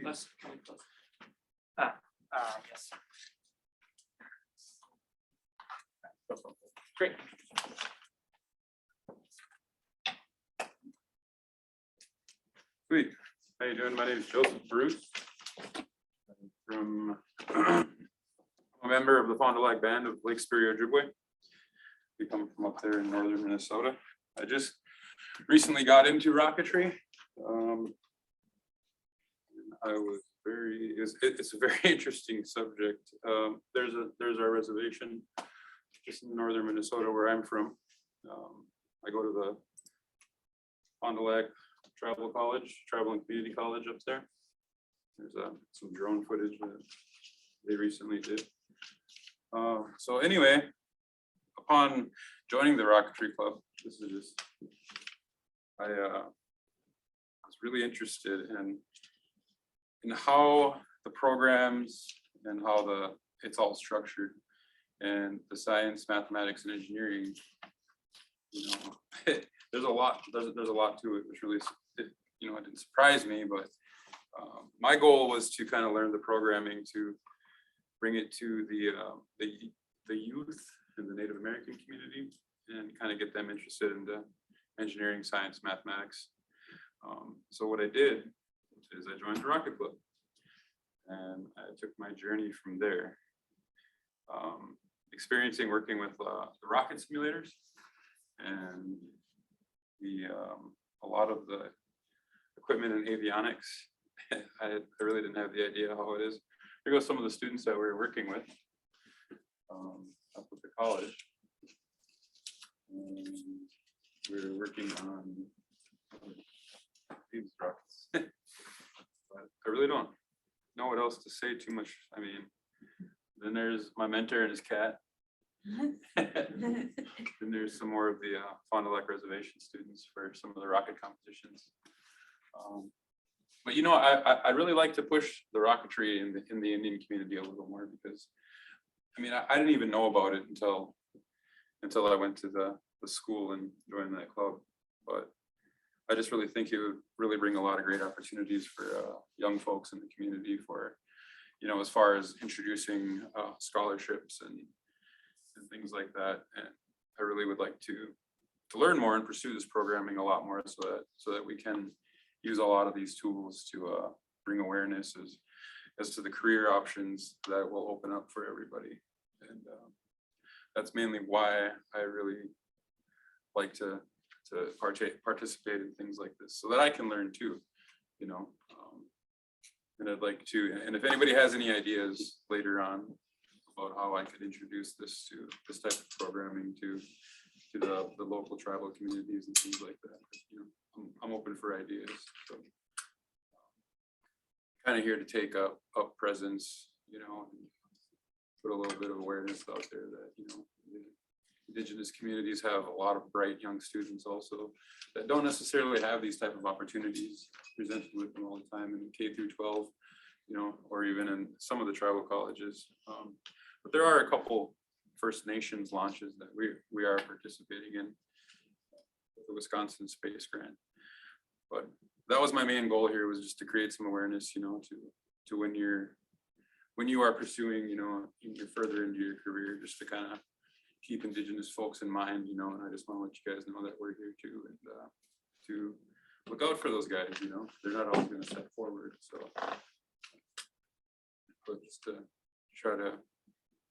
Let's come close. Yes. Great. Sweet. How you doing? My name is Joseph Bruce. I'm from I'm a member of the Fond du Lac Band of Lake Superior, Ojibwe. We come from up there in northern Minnesota. I just recently got into rocketry. I was it's a very interesting subject. There's our reservation just in northern Minnesota where I'm from. I go to the Fond du Lac Travel and Community College up there. There's some drone footage that they recently did. So anyway, upon joining the Rocketry Club, I was really interested in how the programs and how it's all structured, and the science, mathematics, and engineering. You know, there's a lot to it, which really, it didn't surprise me, but my goal was to kind of learn the programming to bring it to the youth in the Native American community and kind of get them interested in the engineering, science, mathematics. So what I did is I joined the Rocket Club, and I took my journey from there, experiencing working with the rocket simulators and a lot of the equipment and avionics. I really didn't have the idea how it is. Here go some of the students that we were working with up at the college. And we were working on these rockets. But I really don't know what else to say too much. I mean, then there's my mentor and his cat. Then there's some more of the Fond du Lac Reservation students for some of the rocket competitions. But I really like to push the rocketry in the Indian community a little more, because I mean I didn't even know about it until I went to the school and joined that club. But I just really think it would really bring a lot of great opportunities for young folks in the community for, as far as introducing scholarships and things like that. And I really would like to learn more and pursue this programming a lot more, so that we can use a lot of these tools to bring awareness as to the career options that will open up for everybody. And that's mainly why I really like to participate in things like this, so that I can learn too, and I'd like to, and if anybody has any ideas later on about how I could introduce this type of programming to the local tribal communities and things like that, I'm open for ideas. So kind of here to take up presence, and put a little bit of awareness out there that, the Indigenous communities have a lot of bright young students also that don't necessarily have these type of opportunities presented with them all the time in K through 12, or even in some of the tribal colleges. But there are a couple First Nations launches that we are participating in with the Wisconsin Space Grant. But that was my main goal here, was just to create some awareness, to when you are pursuing, you're further into your career, just to kind of keep Indigenous folks in mind, and I just want to let you guys know that we're here too, and to look out for those guys. They're not always going to step forward, so but just to try to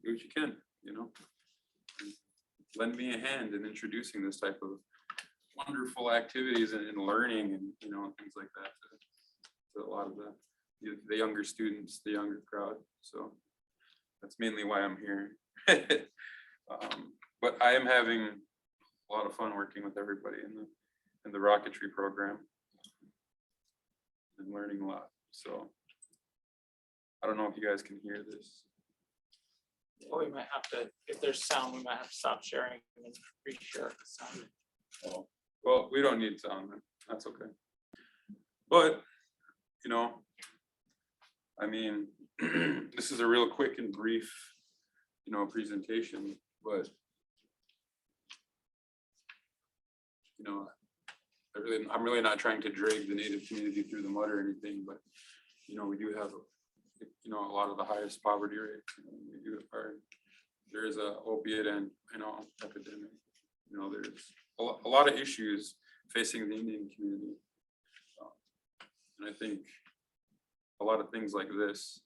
do what you can, lend me a hand in introducing this type of wonderful activities and learning and things like that to a lot of the younger students, the younger crowd. So that's mainly why I'm here. But I am having a lot of fun working with everybody in the rocketry program and learning a lot. So I don't know if you guys can hear this. Well, we might have to, if there's sound, we might have to stop sharing and re-share the sound. Oh, well, we don't need sound, then. That's okay. But I mean, this is a real quick and brief, presentation, but I'm really not trying to drag the Native community through the mud or anything, but, you know, we do have, you know, a lot of the highest poverty rates. You know, there is a opiate and, you know, epidemic. You know, there's a lot of issues facing the Indian community. And I think a lot of things like this,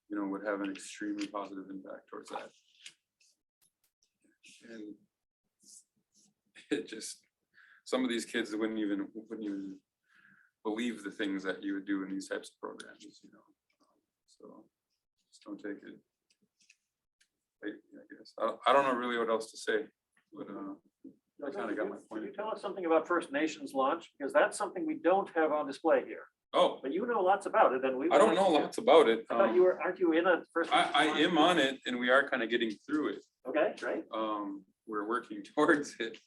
you know, would have an extremely positive impact towards that. And it just, some of these kids wouldn't even believe the things that you would do in these types of programs, you know. So just don't take it. I guess I don't know really what else to say, but I kind of got my point. Can you tell us something about First Nations launch? Because that's something we don't have on display here. Oh, But you know lots about it, and we. I don't know lots about it. I thought you were, aren't you in a First Nations I launch? am on it, and we are kind of getting through it. Okay, great. We're working towards it.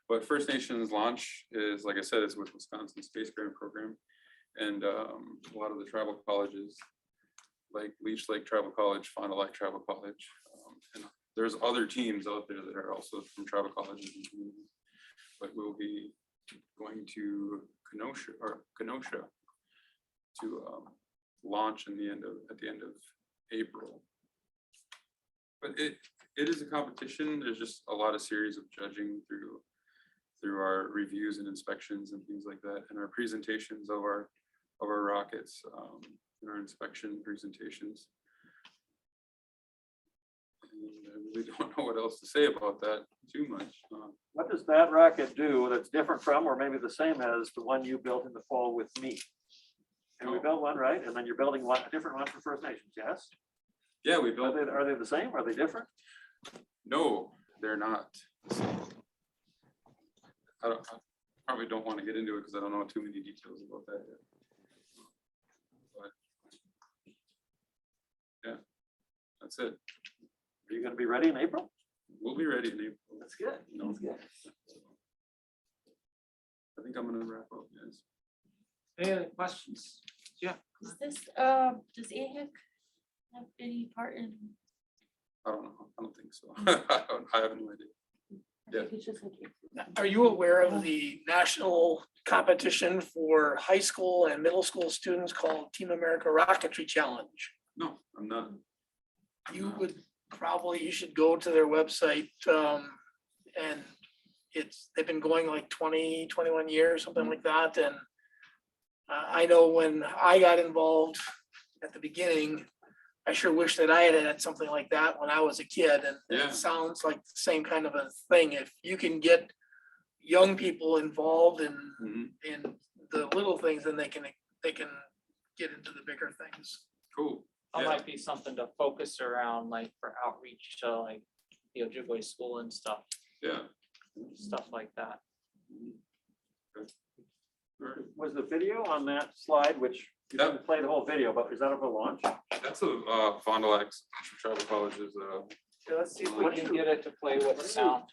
But First Nations launch is, like I said, is with Wisconsin Space Grant Program. And a lot of the tribal colleges, like Leech Lake Tribal College, Fond du Lac Tribal College. And there's other teams out there that are also from tribal colleges and communities. But we'll be going to Kenosha to launch at the end of April. But it is a competition. There's just a lot of series of judging through our reviews and inspections and things like that, and our presentations of our rockets, and our inspection presentations. And I really don't know what else to say about that too much. What does that rocket do that's different from, or maybe the same as the one you built in the fall with me? And we built one, right? And then you're building one, a different one for First Nations, yes? Yeah, we built. Are they the same? Are they different? No, they're not the same. I probably don't want to get into it because I don't know too many details about that yet. But yeah, that's it. Are you going to be ready in April? We'll be ready in April. That's good. That's good. I think I'm gonna wrap up, guys. Any other questions? Yeah. Is this, does AHIC have any part in? I don't know. I don't think so. I have no idea. I think it's just like. Are you aware of the national competition for high school and middle school students called Team America Rocketry Challenge? No, I'm not. You should go to their website, and they've been going like 20, 21 years, something like that, and I know when I got involved at the beginning, I sure wish that I had something like that when I was a kid, and Yeah. it sounds like the same kind of a thing. If you can get young people involved in the little things, then they can get into the bigger things. Cool. That Yeah. might be something to focus around, like for outreach to like the Ojibwe school and stuff Yeah. like that. Okay. All right. Was the video on that slide, which you didn't play the whole video, but is that of a launch? That's a Fond du Lac Tribal College's. Yeah, let's see if we can get it to play with sound.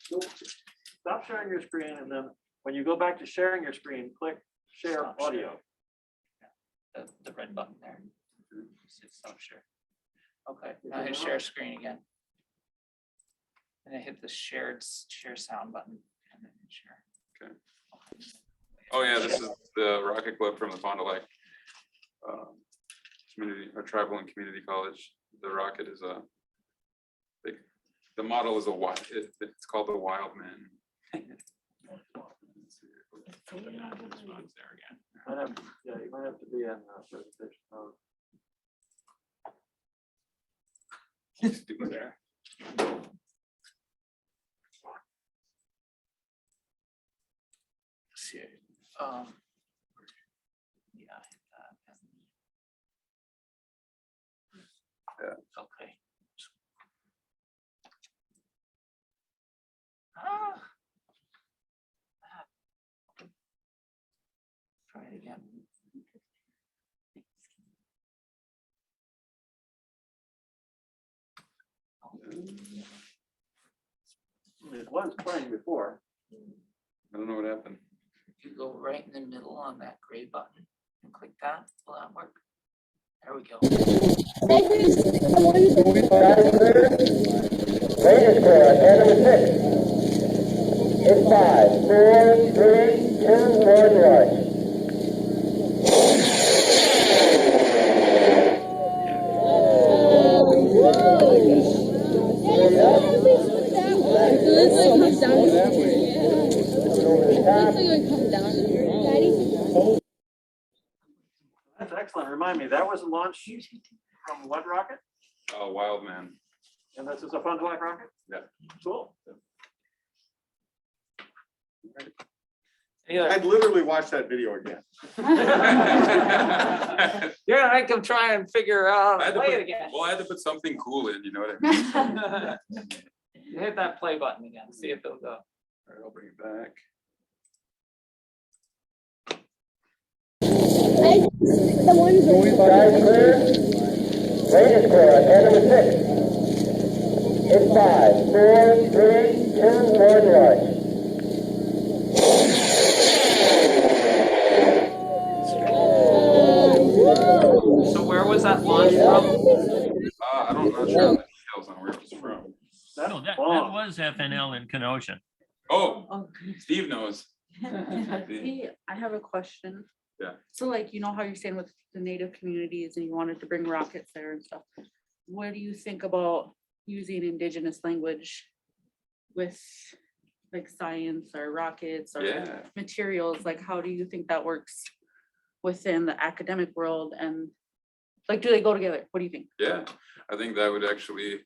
Stop sharing your screen, and then when you go back to sharing your screen, click share Stop audio. sharing. The red button there. Stop share. Okay, now hit share screen again. And then hit the share sound button and then share. Okay. Oh yeah, this is the Rocket Club from the Fond du Lac Tribal and Community College. The rocket is the model is it's called the Wild Man. There again. You might have to be in presentation mode. Let's do it there. See, yeah, hit that. Yeah. Okay. Ah. Try it again. It was playing before. I don't know what happened. If you go right in the middle on that gray button and click that, will that work? There we go. Register at 6. In 5, 4, 3, That's excellent. Remind me, that was launched from what rocket? Wild Man. And this is a Fun Black rocket? Yeah. Cool. Any other- I'd literally watch that video again. You're gonna make them try and figure out, I had to play it put, again. well, I had to put something cool in, you know what I mean? Hit that play button again, see if it'll go. All right, I'll bring it back. The ones Side clear. Range is clear on end of 6. It's 5, 4, 3, 2, 1, launch. So where was that launch from? I'm not sure on the details on where it was from. That's No, that bomb. was FNL in Kenosha. Oh, Oh. Steve knows. Hey, I have a question. Yeah. So like, you know how you're saying with the native communities and you wanted to bring rockets there and stuff. What do you think about using indigenous language with like science or rockets or Yeah. materials? Like, how do you think that works within the academic world? And like, do they go together? What do you think? Yeah, I think that would actually,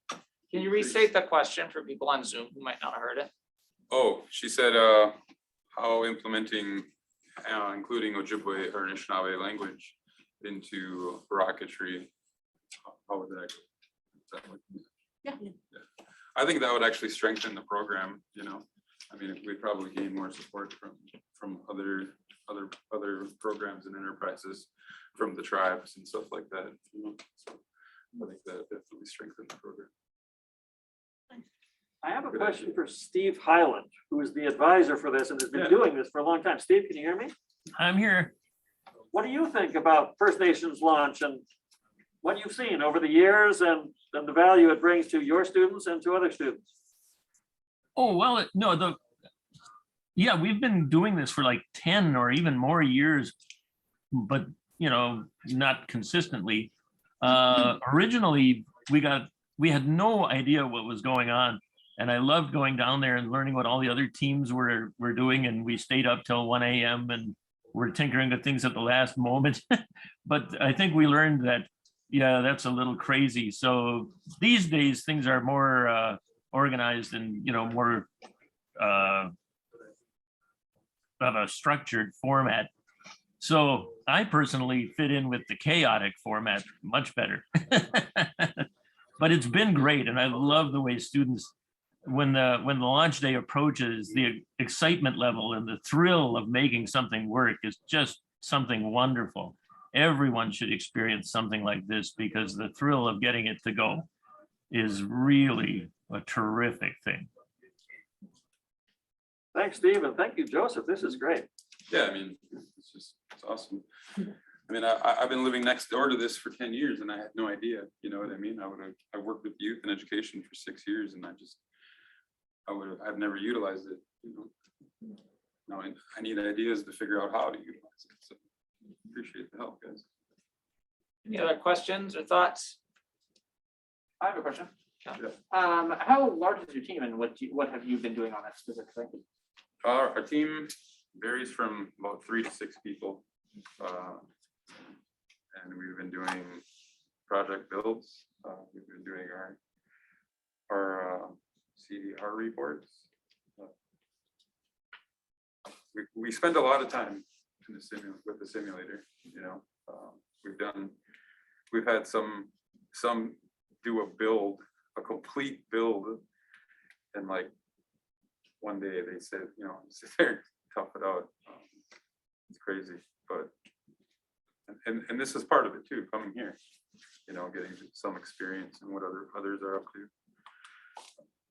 Can you restate the question for people on Zoom who might not have heard it? oh, she said, how implementing, including Ojibwe or Anishinaabe language into rocketry, how would that? Yeah. I think that would actually strengthen the program, you know. I mean, we'd probably gain more support from other programs and enterprises from the tribes and stuff like that, you know. So I think that definitely strengthened the program. I have a question for Steve Highland, who is the advisor for this and has been Yeah. doing this for a long time. Steve, can you hear me? I'm here. What do you think about First Nations launch and what you've seen over the years and the value it brings to your students and to other students? Oh, well, no, yeah, we've been doing this for like 10 or even more years, but not consistently. Originally, we had no idea what was going on. And I loved going down there and learning what all the other teams were doing. And we stayed up till 1 a.m. and we're tinkering with things at the last moment. But I think we learned that, yeah, that's a little crazy. So these days things are more organized and, more of a structured format. So I personally fit in with the chaotic format much better. But it's been great. And I love the way students, when the launch day approaches, the excitement level and the thrill of making something work is just something wonderful. Everyone should experience something like this because the thrill of getting it to go is really a terrific thing. Thanks, Steve, and thank you, Joseph. This is great. Yeah, I mean, it's awesome. I mean, I've been living next door to this for 10 years and I had no idea, you know what I mean? I worked with youth and education for 6 years and I've never utilized it, you know. Now I need ideas to figure out how to utilize it. So appreciate the help, guys. Any other questions or thoughts? I have a question. Yeah. How large is your team and what have you been doing on it specifically? Our team varies from about 3 to 6 people. And we've been doing project builds. We've been doing our CDR reports. We spend a lot of time in with the simulator, you know. We've had some do a complete build, and like one day they said, you know, sit there and tough it out. It's crazy, but and this is part of it too, coming here, you know, getting some experience in what others are up to,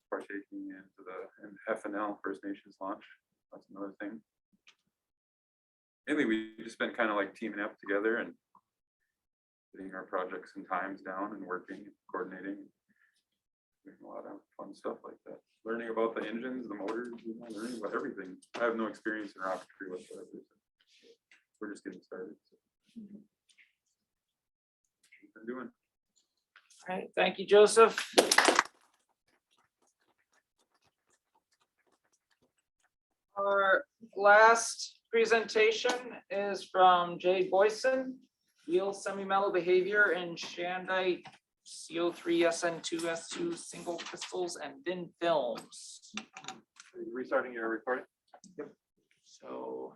partaking into the FNL First Nations launch. That's another thing. Mainly we just been kind of like teaming up together and getting our projects and times down and working and coordinating. Doing a lot of fun stuff like that. Learning about the engines, the motors, you know, learning about everything. I have no experience in rocketry whatsoever. So we're just getting started. So. What we're doing. All right, thank you, Joseph. Our last presentation is from Jade Boyson, Wheel Semi-Metal Behavior in Shandite CO3 SN2 S2 single crystals and thin films. Are you restarting your recording? So